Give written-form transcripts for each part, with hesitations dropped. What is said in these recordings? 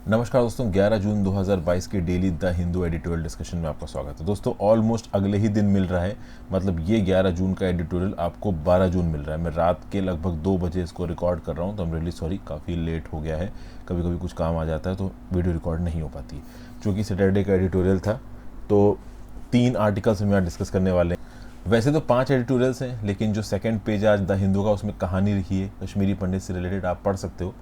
नमस्कार दोस्तों, 11 जून 2022 के daily the Hindu editorial discussion में आपका स्वागत है। दोस्तों ऑलमोस्ट अगले ही दिन मिल रहा है, मतलब ये 11 जून का एडिटोरियल आपको 12 जून मिल रहा है। मैं रात के लगभग 2 बजे इसको रिकॉर्ड कर रहा हूँ, तो आई एम रियली सॉरी, काफ़ी लेट हो गया है। कभी कभी कुछ काम आ जाता है तो वीडियो रिकॉर्ड नहीं हो पाती। चूँकि सैटरडे का एडिटोरियल था तो 3 आर्टिकल्स हम यहाँ डिस्कस करने वाले हैं। वैसे तो 5 एडिटोरियल्स हैं, लेकिन जो सेकेंड पेज आज द हिंदू का उसमें कहानी लिखी है कश्मीरी पंडित से रिलेटेड, आप पढ़ सकते हो।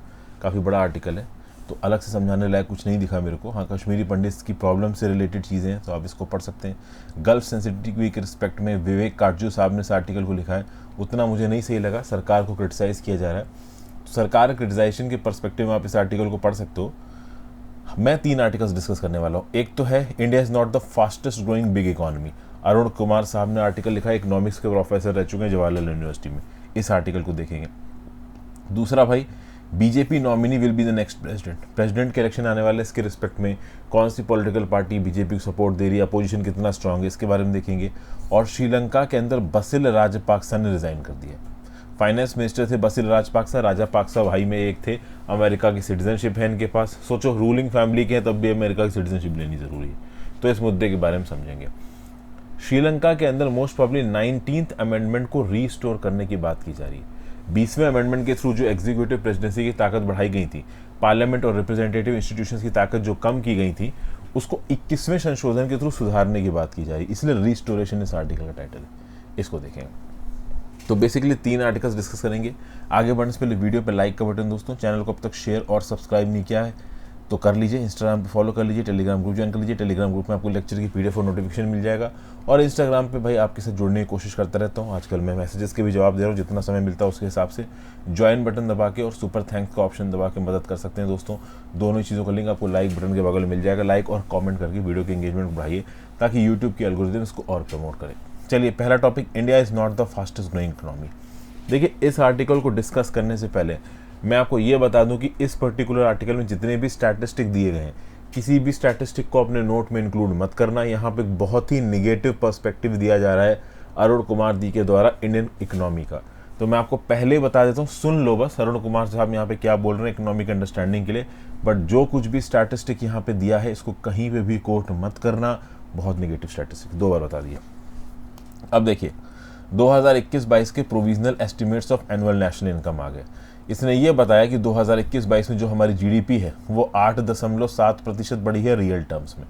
काफ़ी बड़ा आर्टिकल है, तो अलग से समझाने लायक कुछ नहीं दिखा मेरे को। हाँ, कश्मीरी पंडित की प्रॉब्लम से रिलेटेड चीज़ें हैं, तो आप इसको पढ़ सकते हैं। गल्फ सेंसिटिविटी के रिस्पेक्ट में विवेक काटजू साहब ने इस आर्टिकल को लिखा है, उतना मुझे नहीं सही लगा। सरकार को क्रिटिसाइज़ किया जा रहा है, तो सरकार क्रिटिसाइजेशन के पर्सपेक्टिव में आप इस आर्टिकल को पढ़ सकते हो। मैं 3 आर्टिकल्स डिस्कस करने वाला हूँ। एक तो है India is not the fastest growing big economy. Arun Kumar साहब ने आर्टिकल लिखा है, इकोनॉमिक्स के प्रोफेसर रह चुके हैं जवाहरलाल यूनिवर्सिटी में। इस आर्टिकल को देखेंगे। दूसरा भाई, BJP nominee will be the next president. President के इलेक्शन आने वाले, इसके रिस्पेक्ट में कौन सी पॉलिटिकल पार्टी बीजेपी को सपोर्ट दे रही है, अपोजिशन कितना स्ट्रांग है, इसके बारे में देखेंगे। और श्रीलंका के अंदर बसिल राजपाक्सा ने रिजाइन कर दिया। फाइनेंस मिनिस्टर थे बसिल राजपाक्सा। राजापाक्सा भाई में एक थे, अमेरिका की सिटीजनशिप है इनके पास। सोचो, रूलिंग फैमिली के हैं तब भी अमेरिका की सिटीजनशिप लेनी जरूरी है, तो इस मुद्दे के बारे में समझेंगे। श्रीलंका के अंदर मोस्ट प्रॉब्ली 19th अमेंडमेंट को रीस्टोर करने की बात की जा रही है। 20वें अमेंडमेंट के थ्रू जो एग्जीक्यूटिव प्रेसिडेंसी की ताकत बढ़ाई गई थी, पार्लियामेंट और रिप्रेजेंटेटिव इंस्टीट्यूशंस की ताकत जो कम की गई थी, उसको 21वें संशोधन के थ्रू सुधारने की बात की जा रही है। इसलिए रीस्टोरेशन इस आर्टिकल का टाइटल है। इसको देखेंगे। तो बेसिकली 3 आर्टिकल्स डिस्कस करेंगे। आगे बढ़ने से पहले वीडियो पे लाइक का बटन, दोस्तों चैनल को अब तक शेयर और सब्सक्राइब नहीं किया है तो कर लीजिए। इंस्टाग्राम पे फॉलो कर लीजिए, टेलीग्राम ग्रुप ज्वाइन कर लीजिए। टेलीग्राम ग्रुप में आपको लेक्चर की पीडीएफ और नोटिफिकेशन मिल जाएगा। और इंस्टाग्राम पे भाई आपके साथ जुड़ने की कोशिश करता रहता हूँ। आजकल मैं मैसेजेस के भी जवाब दे रहा हूँ, जितना समय मिलता है उसके हिसाब से। ज्वाइन बटन दबा के और सुपर थैंक्स का ऑप्शन दबा के मदद कर सकते हैं दोस्तों। दोनों ही चीज़ों का लिंक आपको लाइक बटन के बगल में मिल जाएगा। लाइक और कॉमेंट करके वीडियो के एंगेजमेंट बढ़ाइए, ताकि यूट्यूब की एल्गोरिथम इसको और प्रमोट करे। चलिए, पहला topic, India is not the fastest growing economy. देखिए, इस आर्टिकल को डिस्कस करने से पहले मैं आपको ये बता दूं कि इस पर्टिकुलर आर्टिकल में जितने भी स्टैटिस्टिक दिए गए हैं, किसी भी स्टैटिस्टिक को अपने नोट में इंक्लूड मत करना। यहाँ पे बहुत ही निगेटिव पर्सपेक्टिव दिया जा रहा है अरुण कुमार दी के द्वारा इंडियन इकोनॉमी का। तो मैं आपको पहले बता देता हूँ, सुन लो बस अरुण कुमार साहब यहाँ पे क्या बोल रहे हैं इकोनॉमिक अंडरस्टैंडिंग के लिए। बट जो कुछ भी स्टैटिस्टिक यहाँ पे दिया है, इसको कहीं पे भी कोट मत करना। बहुत निगेटिव स्टैटिस्टिक 2 बार बता दिया। अब देखिए, 2021-22 के provisional estimates of annual national income आ गए। इसने ये बताया कि 2021-22 में जो हमारी जीडीपी है वो 8.7% बढ़ी है रियल टर्म्स में,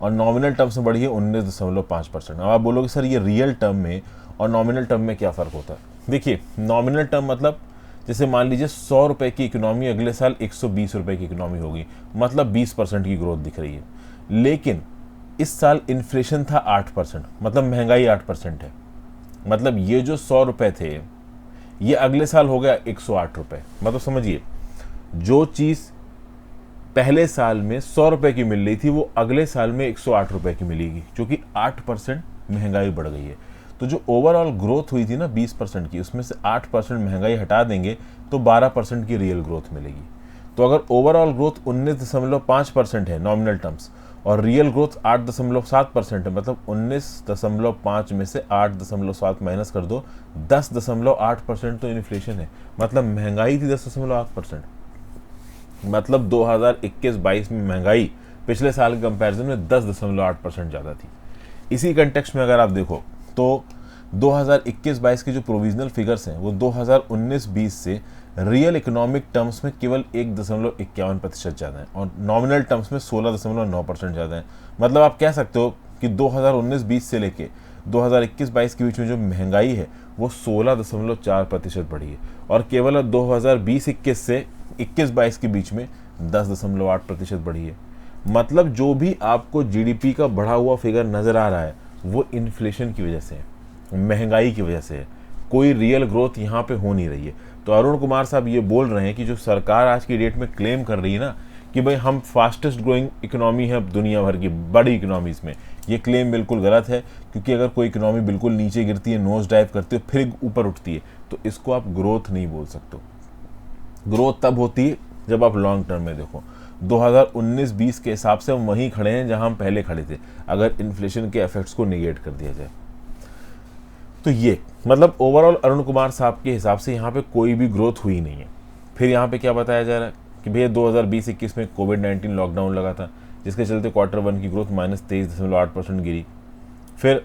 और नॉमिनल टर्म्स में बढ़ी है 19.5%। अब आप बोलोगे सर, ये रियल टर्म में और नॉमिनल टर्म में क्या फ़र्क होता है? देखिए, नॉमिनल टर्म मतलब जैसे मान लीजिए 100 रुपये की इकोनॉमी अगले साल 120 रुपये की इकोनॉमी होगी, मतलब 20% की ग्रोथ दिख रही है। लेकिन इस साल इन्फ्लेशन था 8%, मतलब महंगाई 8% है। मतलब ये जो 100 रुपये थे, ये अगले साल हो गया 108 रुपये। मतलब समझिए, जो चीज़ पहले साल में 100 रुपये की मिल रही थी, वो अगले साल में 108 रुपये की मिलेगी, क्योंकि 8% महंगाई बढ़ गई है। तो जो ओवरऑल ग्रोथ हुई थी ना 20% की, उसमें से 8% महंगाई हटा देंगे तो 12% की रियल ग्रोथ मिलेगी। तो अगर ओवरऑल ग्रोथ 19.5% है नॉमिनल टर्म्स, और रियल ग्रोथ 8.7% है, मतलब 19.5 में से 8.7 माइनस कर दो, 10.8% तो इन्फ्लेशन है। मतलब महंगाई थी 10.8%। मतलब 2021-22 में महंगाई पिछले साल के कंपैरिजन में 10.8% ज़्यादा थी। इसी कंटेक्स्ट में अगर आप देखो तो 2021-22 के जो प्रोविजनल फिगर्स हैं वो 2019-20 से रियल इकोनॉमिक टर्म्स में केवल 1.51% ज़्यादा है, और नॉमिनल टर्म्स में 16.9% ज़्यादा है। मतलब आप कह सकते हो कि 2019-20 से लेके 2021-22 के बीच में जो महंगाई है वो 16.4% बढ़ी है, और केवल 2020-21 से 21-22 के बीच में 10.8% बढ़ी है। मतलब जो भी आपको जीडीपी का बढ़ा हुआ फिगर नज़र आ रहा है वो इन्फ्लेशन की वजह से है, महंगाई की वजह से है। कोई रियल ग्रोथ यहाँ पे हो नहीं रही है। तो अरुण कुमार साहब ये बोल रहे हैं कि जो सरकार आज की डेट में क्लेम कर रही है ना कि भाई हम फास्टेस्ट ग्रोइंग इकोनॉमी है दुनिया भर की बड़ी इकोनॉमीज़ में, ये क्लेम बिल्कुल गलत है। क्योंकि अगर कोई इकोनॉमी बिल्कुल नीचे गिरती है, नोज डाइव करती है, फिर ऊपर उठती है, तो इसको आप ग्रोथ नहीं बोल सकते। ग्रोथ तब होती है जब आप लॉन्ग टर्म में देखो। 2019-20 के हिसाब से हम वहीं खड़े हैं जहां हम पहले खड़े थे, अगर इन्फ्लेशन के इफेक्ट्स को निगेट कर दिया जाए तो। ये मतलब ओवरऑल अरुण कुमार साहब के हिसाब से यहाँ पे कोई भी ग्रोथ हुई नहीं है। फिर यहाँ पे क्या बताया जा रहा है कि भैया 2020-21 में कोविड-19 लॉकडाउन लगा था, जिसके चलते क्वार्टर वन की ग्रोथ -23.8% गिरी। फिर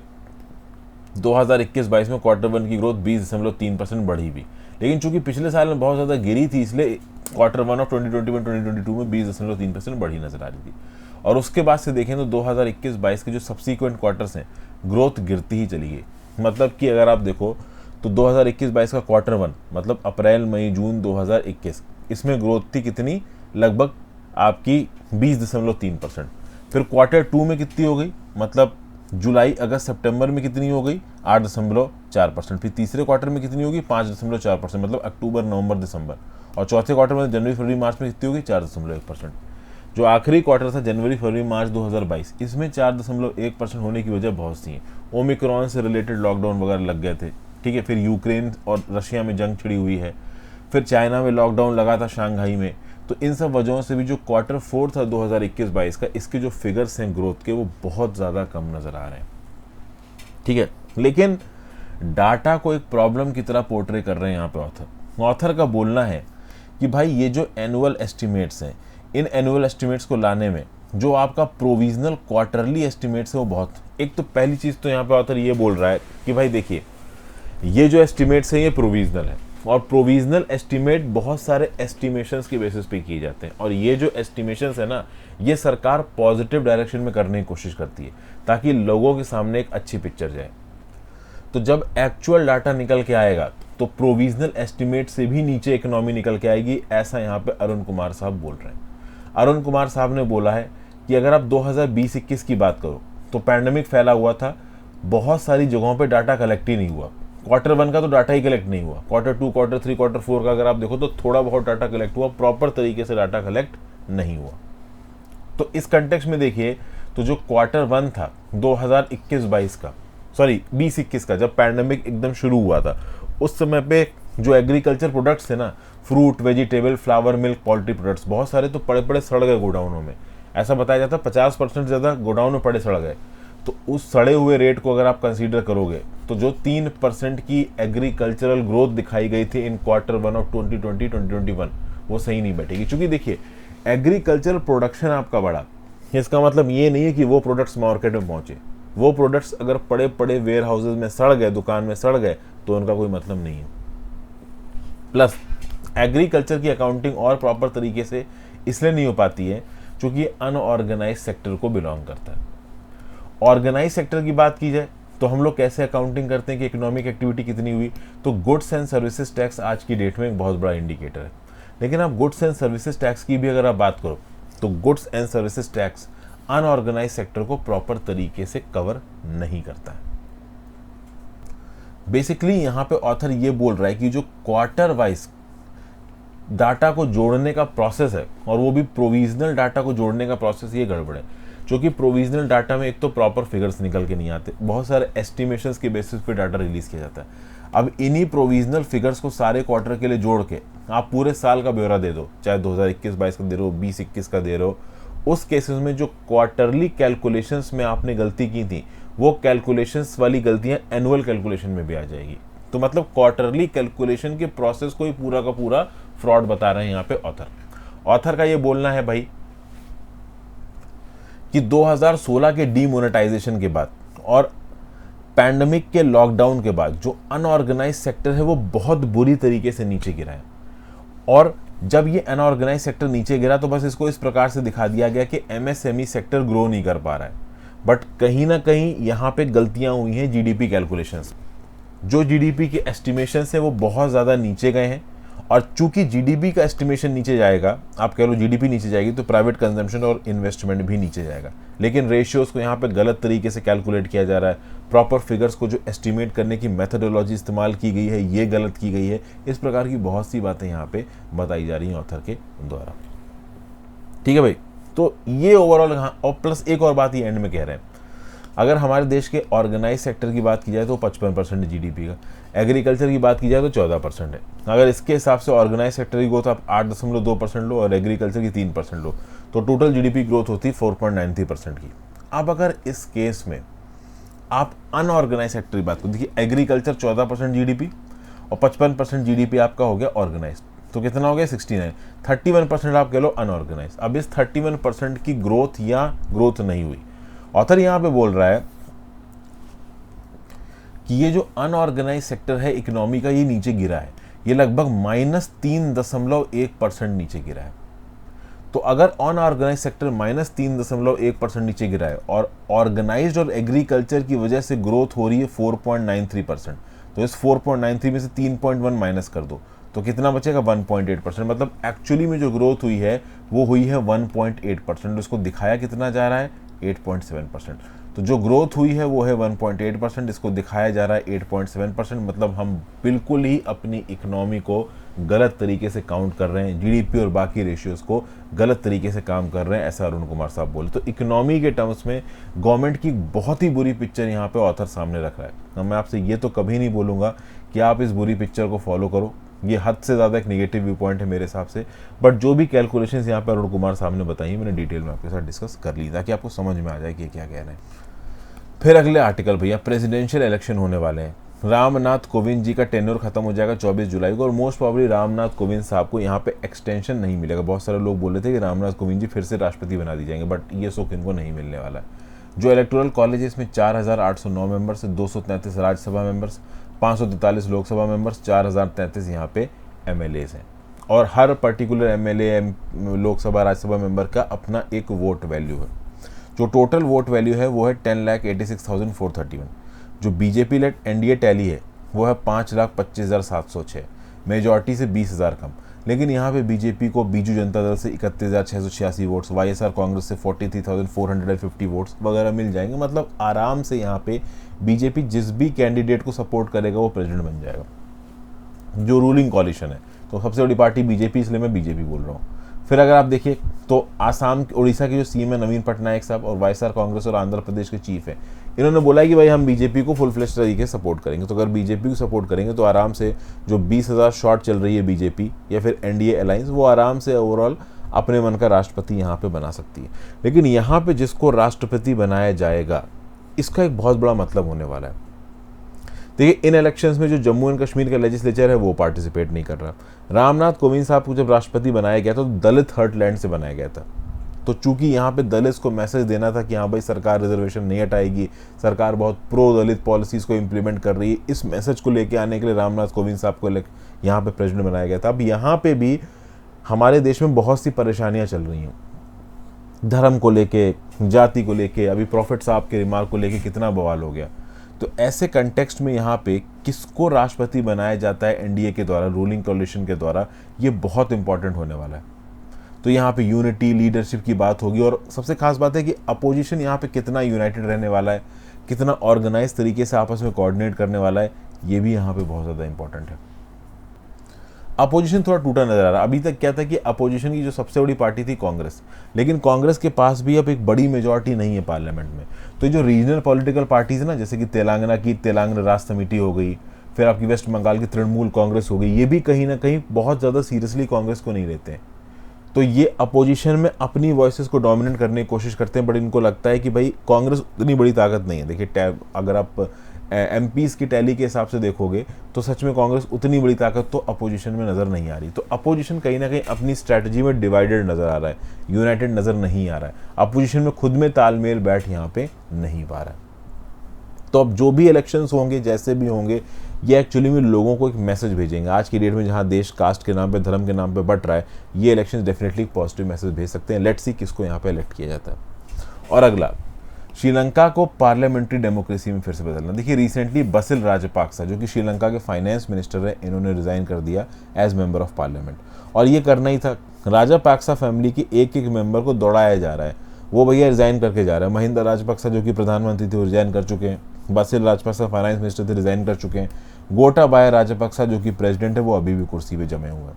2021-22 में क्वार्टर वन की ग्रोथ 20.3% बढ़ी भी, लेकिन चूंकि पिछले साल में बहुत ज़्यादा गिरी थी, इसलिए क्वार्टर वन ऑफ 2021-2022 में 20.3% बढ़ी नजर आ रही थी। और उसके बाद से देखें तो 2021-22 के जो सब्सीक्वेंट क्वार्टर्स हैं, ग्रोथ गिरती ही चली गई। मतलब कि अगर आप देखो तो 2021-22 का क्वार्टर वन मतलब अप्रैल मई जून 2021, इसमें ग्रोथ थी कितनी, लगभग आपकी 20.3%। फिर क्वार्टर टू में कितनी हो गई, मतलब जुलाई अगस्त सितंबर में कितनी हो गई, 8.4%। फिर तीसरे क्वार्टर में कितनी होगी, 5.4%, मतलब अक्टूबर नवंबर दिसंबर। और चौथे क्वार्टर में जनवरी फरवरी मार्च में कितनी होगी, 4.1%। जो आखिरी क्वार्टर था जनवरी फरवरी मार्च 2022, इसमें 4.1% होने की वजह बहुत सी है। ओमिक्रॉन से रिलेटेड लॉकडाउन वगैरह लग गए थे, ठीक है। फिर यूक्रेन और रशिया में जंग छिड़ी हुई है, फिर चाइना में लॉकडाउन लगा था शंघाई में। तो इन सब वजहों से भी जो क्वार्टर फोर था 2021-22 का, इसके जो फिगर्स हैं ग्रोथ के, वो बहुत ज़्यादा कम नज़र आ रहे हैं, ठीक है। लेकिन डाटा को एक प्रॉब्लम की तरह पोर्ट्रे कर रहे हैं यहाँ पे ऑथर का बोलना है कि भाई ये जो एनुअल एस्टिमेट्स हैं, इन एनुअल एस्टिमेट्स को लाने में जो आपका प्रोविजनल क्वार्टरली एस्टिमेट्स है वो बहुत, एक तो पहली चीज़ तो यहाँ पे ऑथर ये बोल रहा है कि भाई देखिए ये जो एस्टिमेट्स हैं ये प्रोविजनल है, और प्रोविजनल एस्टिमेट बहुत सारे एस्टिमेशंस के बेसिस पे किए जाते हैं। और ये जो एस्टिमेशंस है ना, ये सरकार पॉजिटिव डायरेक्शन में करने की कोशिश करती है ताकि लोगों के सामने एक अच्छी पिक्चर जाए। तो जब एक्चुअल डाटा निकल के आएगा तो प्रोविजनल एस्टिमेट से भी नीचे इकोनॉमी निकल के आएगी, ऐसा यहाँ पे अरुण कुमार साहब बोल रहे हैं। अरुण कुमार साहब ने बोला है कि अगर आप 2020-21 की बात करो तो पैंडेमिक फैला हुआ था, बहुत सारी जगहों पे डाटा कलेक्ट ही नहीं हुआ। क्वार्टर वन का तो डाटा ही कलेक्ट नहीं हुआ, quarter two, quarter three, quarter four का अगर आप देखो तो थोड़ा बहुत डाटा कलेक्ट हुआ, प्रॉपर तरीके से डाटा कलेक्ट नहीं हुआ। तो इस कंटेक्स्ट में देखिए तो जो क्वार्टर वन था 2021-22 का, सॉरी 20-21 का, जब पैंडेमिक एकदम शुरू हुआ था, उस समय पे जो एग्रीकल्चर प्रोडक्ट्स थे ना, fruit, vegetable, flower, milk, poultry products, बहुत सारे तो पड़े पड़े सड़ गए गोडाउनों में। ऐसा बताया जाता है 50% ज़्यादा गोडाउन में पड़े सड़ गए। तो उस सड़े हुए रेट को अगर आप कंसीडर करोगे तो जो 3% की एग्रीकल्चरल ग्रोथ दिखाई गई थी इन क्वार्टर वन ऑफ 2020-2021, वो सही नहीं बैठेगी। क्योंकि देखिए एग्रीकल्चरल प्रोडक्शन आपका बढ़ा, इसका मतलब ये नहीं है कि वो प्रोडक्ट्स मार्केट में पहुंचे। वो प्रोडक्ट्स अगर पड़े पड़े वेयर हाउसेज में सड़ गए, दुकान में सड़ गए, तो उनका कोई मतलब नहीं है। प्लस एग्रीकल्चर की अकाउंटिंग और प्रॉपर तरीके से इसलिए नहीं हो पाती है क्योंकि अनऑर्गेनाइज सेक्टर को बिलोंग करता है। ऑर्गेनाइज सेक्टर की बात की जाए तो हम लोग कैसे अकाउंटिंग करते हैं कि इकोनॉमिक एक्टिविटी कितनी हुई, तो गुड्स एंड सर्विसेज टैक्स आज की डेट में एक बहुत बड़ा इंडिकेटर है। लेकिन आप गुड्स एंड सर्विसेज टैक्स की भी अगर आप बात करो तो goods and services tax unorganise sector को प्रॉपर तरीके से कवर नहीं करता है। बेसिकली यहाँ पे ऑथर ये बोल रहा है कि जो क्वार्टर वाइज डाटा को जोड़ने का प्रोसेस है, और वो भी प्रोविजनल डाटा को जोड़ने का प्रोसेस, ये गड़बड़ है। क्योंकि प्रोविजनल डाटा में एक तो प्रॉपर फिगर्स निकल के नहीं आते, बहुत सारे एस्टिमेशंस के बेसिस पे डाटा रिलीज किया जाता है। अब इन्हीं प्रोविजनल फिगर्स को सारे क्वार्टर के लिए जोड़ के आप पूरे साल का ब्यौरा दे दो, चाहे 2021-22 का दे रहे हो, 20-21 का दे रहे हो, उस केसेस में जो क्वार्टरली कैलकुलेशंस में आपने गलती की थी, वो कैलकुलेशंस वाली गलतियां एनुअल कैलकुलेशन में भी आ जाएगी। तो मतलब क्वार्टरली कैलकुलेशन के प्रोसेस को ही पूरा का पूरा फ्रॉड बता रहे हैं यहाँ पे ऑथर का ये बोलना है भाई कि 2016 के डीमोनेटाइजेशन के बाद और पैंडेमिक के लॉकडाउन के बाद जो अनऑर्गेनाइज सेक्टर है वो बहुत बुरी तरीके से नीचे गिरा है। और जब ये अनऑर्गेनाइज सेक्टर नीचे गिरा तो बस इसको इस प्रकार से दिखा दिया गया कि एमएसएमई सेक्टर ग्रो नहीं कर पा रहा है। बट कहीं ना कहीं यहाँ पे गलतियां हुई हैं जीडीपी कैलकुलेशंस। जो जीडीपी के एस्टिमेशंस हैं वो बहुत ज़्यादा नीचे गए हैं, और चूंकि जीडीपी का एस्टिमेशन नीचे जाएगा, आप कह लो जीडीपी नीचे जाएगी तो प्राइवेट कंजम्पशन और इन्वेस्टमेंट भी नीचे जाएगा। लेकिन रेशियोज को यहाँ पे गलत तरीके से कैलकुलेट किया जा रहा है, प्रॉपर फिगर्स को जो एस्टिमेट करने की मेथोडोलॉजी इस्तेमाल की गई है ये गलत की गई है। इस प्रकार की बहुत सी बातें यहाँ पे बताई जा रही हैं ऑथर के द्वारा। ठीक है भाई, तो ये ओवरऑल यहाँ, और प्लस एक और बात ये एंड में कह रहे हैं, अगर हमारे देश के ऑर्गेनाइज सेक्टर की बात की जाए तो 55% जीडीपी का, एग्रीकल्चर की बात की जाए तो 14% है। अगर इसके हिसाब से ऑर्गेनाइज सेक्टर की ग्रोथ आप 8.2% लो और एग्रीकल्चर की 3% लो तो टोटल जीडीपी ग्रोथ होती है 4.93% की। अब अगर इस केस में आप अनऑर्गेनाइज सेक्टर की बात करो, देखिए एग्रीकल्चर 14% जीडीपी और 55% जीडीपी आपका हो गया ऑर्गेनाइज, तो कितना हो गया 69। 31% आप कह लो अनऑर्गेनाइज। अब इस 31% की ग्रोथ या ग्रोथ नहीं हुई, ऑथर यहाँ पे बोल रहा है कि ये जो अनऑर्गेनाइज सेक्टर है इकोनॉमी का, ये नीचे गिरा है, ये लगभग -3.1% नीचे गिरा है। तो अगर अनऑर्गेनाइज सेक्टर -3.1% नीचे गिरा है और ऑर्गेनाइज्ड और एग्रीकल्चर की वजह से ग्रोथ हो रही है 4.93%, तो इस 4.93 में से 3.1 माइनस कर दो तो कितना बचेगा 1.8%। मतलब एक्चुअली में जो ग्रोथ हुई है वो हुई है 1.8%। उसको दिखाया कितना जा रहा है 8.7%। तो जो ग्रोथ हुई है वो है 1.8%, इसको दिखाया जा रहा है 8.7%। मतलब हम बिल्कुल ही अपनी इकोनॉमी को गलत तरीके से काउंट कर रहे हैं, जीडीपी और बाकी रेशियोज को गलत तरीके से काम कर रहे हैं, ऐसा अरुण कुमार साहब बोले। तो इकोनॉमी के टर्म्स में गवर्नमेंट की बहुत ही बुरी पिक्चर यहाँ पे ऑथर सामने रख रहा है। तो मैं आपसे ये तो कभी नहीं बोलूँगा कि आप इस बुरी पिक्चर को फॉलो करो, ये हद से ज़्यादा एक नेगेटिव व्यू पॉइंट है मेरे हिसाब से। बट जो भी कैलकुलेशंस यहाँ पर अरुण कुमार साहब ने बताई मैंने डिटेल में आपके साथ डिस्कस कर ली ताकि आपको समझ में आ जाए कि क्या कह रहे हैं। फिर अगले आर्टिकल भैया, प्रेसिडेंशियल इलेक्शन होने वाले हैं, रामनाथ कोविंद जी का टेन्योर खत्म हो जाएगा 24 जुलाई को और मोस्ट प्रॉब्ली रामनाथ कोविंद साहब को यहाँ पे एक्सटेंशन नहीं मिलेगा। बहुत सारे लोग बोल रहे थे कि रामनाथ कोविंद जी फिर से राष्ट्रपति बना दी जाएंगे, बट ये सुख इनको नहीं मिलने वाला है। जो इलेक्टोरल कॉलेज है इसमें 4809 members, 233 Rajya Sabha members, 543 Lok Sabha members, 4033 यहाँ पे MLAs हैं और हर particular MLA Lok Sabha Rajya Sabha member का अपना एक वोट वैल्यू है। जो टोटल वोट वैल्यू है वो है 10,86,431। जो बीजेपी लेड एनडीए टैली है वो है 5,25,706, मेजॉरिटी से 20,000 कम। लेकिन यहाँ पे बीजेपी को बीजू जनता दल से 31,686 वोट्स, वाईएसआर कांग्रेस से 43,450 वोट्स वगैरह मिल जाएंगे। मतलब आराम से यहाँ पे बीजेपी जिस भी कैंडिडेट को सपोर्ट करेगा वो प्रेसिडेंट बन जाएगा। जो रूलिंग कॉलिशन है, तो सबसे बड़ी पार्टी बीजेपी, इसलिए मैं बीजेपी बोल रहा हूँ। फिर अगर आप देखिए तो आसाम उड़ीसा के जो सीएम है नवीन पटनायक साहब और वाईएसआर कांग्रेस और आंध्र प्रदेश के चीफ है, इन्होंने बोला है कि भाई हम बीजेपी को फुल फ्लेश तरीके से सपोर्ट करेंगे। तो अगर बीजेपी को सपोर्ट करेंगे तो आराम से जो 20,000 शॉर्ट चल रही है बीजेपी या फिर एनडीए अलायंस, वो आराम से ओवरऑल अपने मन का राष्ट्रपति यहाँ पे बना सकती है। लेकिन यहाँ पे जिसको राष्ट्रपति बनाया जाएगा इसका एक बहुत बड़ा मतलब होने वाला है। देखिए इन इलेक्शंस में जो जम्मू एंड कश्मीर का लेजिस्लेचर है वो पार्टिसिपेट नहीं कर रहा। रामनाथ कोविंद साहब को जब राष्ट्रपति बनाया गया तो दलित हर्टलैंड से बनाया गया था। तो चूंकि यहाँ पे दलित को मैसेज देना था कि हाँ भाई सरकार रिजर्वेशन नहीं हटाएगी, सरकार बहुत प्रो दलित पॉलिसीज को इम्प्लीमेंट कर रही है, इस मैसेज को लेके आने के लिए रामनाथ कोविंद साहब को यहाँ पे प्रेसिडेंट बनाया गया था। अब यहाँ पे भी हमारे देश में बहुत सी परेशानियाँ चल रही हैं, धर्म को लेके, जाति को लेके, अभी प्रॉफिट साहब के रिमार्क को लेके कितना बवाल हो गया। तो ऐसे कंटेक्स्ट में यहाँ पे किसको राष्ट्रपति बनाया जाता है एनडीए के द्वारा, रूलिंग कोalition के द्वारा, ये बहुत इंपॉर्टेंट होने वाला है। तो यहाँ पे यूनिटी लीडरशिप की बात होगी और सबसे खास बात है कि अपोजिशन यहाँ पे कितना यूनाइटेड रहने वाला है, कितना ऑर्गेनाइज तरीके से आपस में कोऑर्डिनेट करने वाला है, ये भी यहाँ पे बहुत ज़्यादा इंपॉर्टेंट है। अपोजिशन थोड़ा टूटा नजर आ रहा है। अभी तक क्या था कि अपोजिशन की जो सबसे बड़ी पार्टी थी कांग्रेस, लेकिन कांग्रेस के पास भी अब एक बड़ी मेजॉरिटी नहीं है पार्लियामेंट में। तो जो रीजनल पॉलिटिकल पार्टीज है ना, जैसे कि तेलंगाना की तेलंगाना राष्ट्र समिति हो गई, फिर आपकी वेस्ट बंगाल की तृणमूल कांग्रेस हो गई, ये भी कहीं ना कहीं बहुत ज़्यादा सीरियसली कांग्रेस को नहीं लेते हैं। तो ये अपोजिशन में अपनी वॉइसेस को डोमिनेट करने की कोशिश करते हैं, बट इनको लगता है कि भाई कांग्रेस उतनी बड़ी ताकत नहीं है। देखिए अगर आप एमपीज की टैली के हिसाब से देखोगे तो सच में कांग्रेस उतनी बड़ी ताकत तो अपोजिशन में नज़र नहीं आ रही। तो अपोजिशन कहीं ना कहीं अपनी स्ट्रैटेजी में डिवाइडेड नज़र आ रहा है, यूनाइटेड नज़र नहीं आ रहा है। अपोजिशन में खुद में तालमेल बैठ यहाँ पे नहीं पा रहा है। तो अब जो भी इलेक्शंस होंगे, जैसे भी होंगे, ये एक्चुअली में लोगों को एक मैसेज भेजेंगे। आज की डेट में जहाँ देश कास्ट के नाम पे, धर्म के नाम पे बट रहा है, ये इलेक्शंस डेफिनेटली पॉजिटिव मैसेज भेज सकते हैं। लेट्स सी किसको यहाँ पे इलेक्ट किया जाता है। और अगला, श्रीलंका को पार्लियामेंट्री डेमोक्रेसी में फिर से बदलना। देखिए रिसेंटली बसिल राजपाक्सा जो कि श्रीलंका के फाइनेंस मिनिस्टर है, इन्होंने रिजाइन कर दिया एज मेंबर ऑफ पार्लियामेंट। और ये करना ही था। राजपाक्सा फैमिली की एक एक मेंबर को दौड़ाया जा रहा है, वो भैया रिजाइन करके जा रहा है। महिंदा राजपक्सा जो कि प्रधानमंत्री थे वो रिजाइन कर चुके हैं, बसिल राजपक्सा फाइनेंस मिनिस्टर थे रिजाइन कर चुके हैं, गोटाबाया राजपक्सा जो कि प्रेसिडेंट है वो अभी भी कुर्सी पे जमे हुए हैं।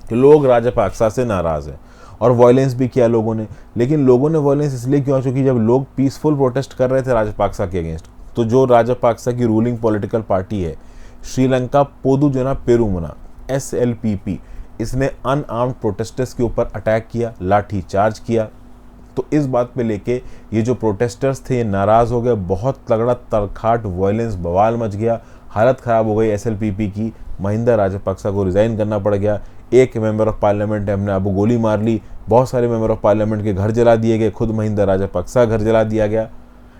तो लोग राजपक्सा से नाराज हैं और वायलेंस भी किया लोगों ने। लेकिन लोगों ने वायलेंस इसलिए क्यों, क्योंकि जब लोग पीसफुल प्रोटेस्ट कर रहे थे राजपक्सा के अगेंस्ट, तो जो राजपक्सा की रूलिंग पॉलिटिकल पार्टी है श्रीलंका पोदुजना पेरुमना SLPP, इसने अनआर्म्ड प्रोटेस्टर्स के ऊपर अटैक किया, लाठी चार्ज किया। तो इस बात पे लेके ये जो प्रोटेस्टर्स थे नाराज़ हो गए, बहुत तगड़ा तरखाट वायलेंस बवाल मच गया, हालत ख़राब हो गई SLPP की, महिंदा राजपक्सा को रिज़ाइन करना पड़ गया। एक मेंबर ऑफ पार्लियामेंट है, हमने अब गोली मार ली, बहुत सारे मेंबर ऑफ पार्लियामेंट के घर जला दिए गए, खुद महिंदा राजपक्सा घर जला दिया गया।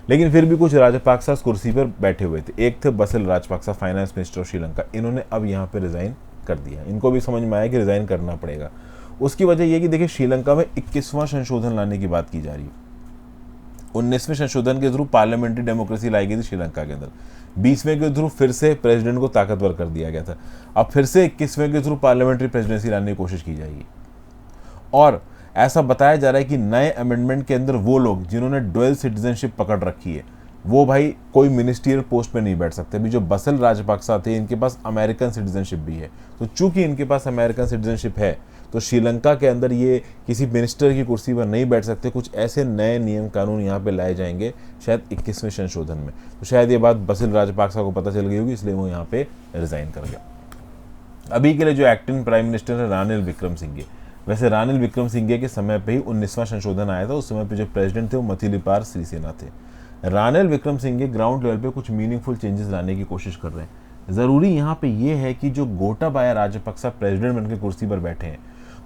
लेकिन फिर भी कुछ राजपक्सा कुर्सी पर बैठे हुए थे। एक थे basil Rajapaksa, finance minister of Sri Lanka, इन्होंने अब यहाँ पे रिज़ाइन कर दिया। इनको भी समझ में आया कि रिज़ाइन करना पड़ेगा। उसकी वजह यह कि देखिए श्रीलंका में 21वां संशोधन लाने की बात की जा रही है। 19वें संशोधन के थ्रू पार्लियामेंट्री डेमोक्रेसी लाई गई थी श्रीलंका के अंदर। 20वें के थ्रू फिर से प्रेसिडेंट को ताकतवर कर दिया गया था। अब फिर से 21वें के थ्रू पार्लियामेंट्री प्रेसिडेंसी लाने की कोशिश की जाएगी। और ऐसा बताया जा रहा है कि नए अमेंडमेंट के अंदर वो लोग जिन्होंने डुअल सिटीजनशिप पकड़ रखी है वो भाई कोई मिनिस्ट्रियल पोस्ट पे नहीं बैठ सकते। अभी जो बसिल राजपक्सा थे इनके पास अमेरिकन सिटीजनशिप भी है, तो चूंकि इनके पास अमेरिकन सिटीजनशिप है तो श्रीलंका के अंदर ये किसी मिनिस्टर की कुर्सी पर नहीं बैठ सकते। कुछ ऐसे नए नियम कानून यहाँ पे लाए जाएंगे शायद 21वें संशोधन में। तो शायद ये बात बसिल राजपक्सा को पता चल गई होगी, इसलिए वो यहाँ पे रिजाइन कर गया। अभी के लिए जो एक्टिंग प्राइम मिनिस्टर है रानिल विक्रमसिंघे। वैसे रानिल विक्रमसिंघे के समय पे ही 19वां संशोधन आया था। उस समय पे जो प्रेसिडेंट थे वो मथिलिपाल सिरिसेना थे। रानिल विक्रमसिंघे ग्राउंड लेवल पे कुछ मीनिंगफुल चेंजेस लाने की कोशिश कर रहे हैं। ज़रूरी यहाँ पे ये है कि जो गोटाबाया राजपक्सा प्रेसिडेंट बनकर कुर्सी पर बैठे हैं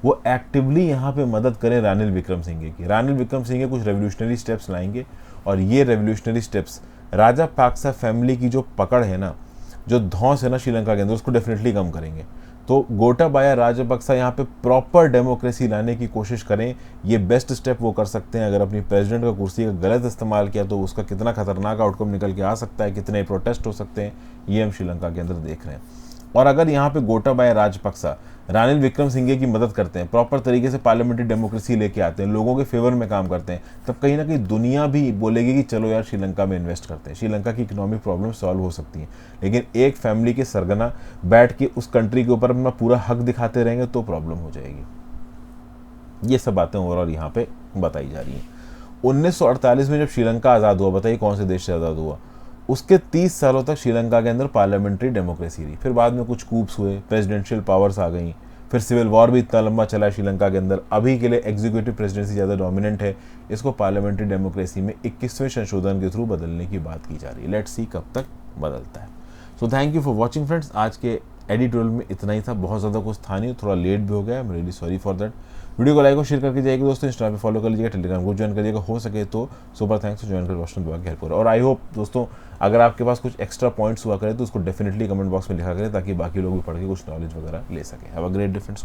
वो एक्टिवली यहाँ पे मदद करें रानिल विक्रमसिंघे की। रानिल विक्रमसिंघे कुछ रेवोल्यूशनरी स्टेप्स लाएंगे और ये रेवोल्यूशनरी स्टेप्स राजपक्सा फैमिली की जो पकड़ है ना, जो धौंस है ना श्रीलंका के अंदर, उसको डेफिनेटली कम करेंगे। तो गोटाबाया राजपक्सा यहाँ पे प्रॉपर डेमोक्रेसी लाने की कोशिश करें, ये बेस्ट स्टेप वो कर सकते हैं। अगर अपनी प्रेसिडेंट का कुर्सी का गलत इस्तेमाल किया तो उसका कितना खतरनाक आउटकम निकल के आ सकता है, कितने प्रोटेस्ट हो सकते हैं, ये हम श्रीलंका के अंदर देख रहे हैं। और अगर यहाँ पे गोटाबाया राजपक्सा रानिल विक्रमसिंघे की मदद करते हैं, प्रॉपर तरीके से पार्लियामेंट्री डेमोक्रेसी लेके आते हैं, लोगों के फेवर में काम करते हैं, तब कहीं ना कहीं दुनिया भी बोलेगी कि चलो यार श्रीलंका में इन्वेस्ट करते हैं, श्रीलंका की इकोनॉमिक प्रॉब्लम सॉल्व हो सकती है। लेकिन एक फैमिली के सरगना बैठ के उस कंट्री के ऊपर अपना पूरा हक दिखाते रहेंगे तो प्रॉब्लम हो जाएगी। ये सब बातें ओवरऑल यहाँ पे बताई जा रही हैं। 1948 में जब श्रीलंका आज़ाद हुआ, बताइए कौन से देश से आज़ाद हुआ, उसके 30 सालों तक श्रीलंका के अंदर पार्लियामेंट्री डेमोक्रेसी रही। फिर बाद में कुछ कूप्स हुए, प्रेसिडेंशियल पावर्स आ गई, फिर सिविल वॉर भी इतना लंबा चला है श्रीलंका के अंदर। अभी के लिए एग्जीक्यूटिव प्रेसिडेंसी ज़्यादा डोमिनेंट है। इसको पार्लियामेंट्री डेमोक्रेसी में 21वें संशोधन के थ्रू बदलने की बात की जा रही है। लेट्स सी कब तक बदलता है। So thank you for watching friends. आज के एडिटोरियल में इतना ही था, बहुत ज़्यादा कुछ था नहीं, थोड़ा लेट भी हो गया, I am really sorry for that. Video को लाइक और शेयर करके जाइएगा दोस्तों, इंस्टा पे फॉलो कर लीजिएगा, टेलीग्राम ग्रुप ज्वाइन करिएगा, हो सके तो सुपर थैंक्स टू ज्वाइन कर रोशन दुआ की हेल्प करो। और आई होप दोस्तों अगर आपके पास कुछ एक्स्ट्रा पॉइंट्स हुआ करे तो उसको डेफिनेटली कमेंट बॉक्स में लिखा करें ताकि बाकी लोग भी पढ़ के कुछ नॉलेज वगैरह ले सकें। Have a great day friends, good bye.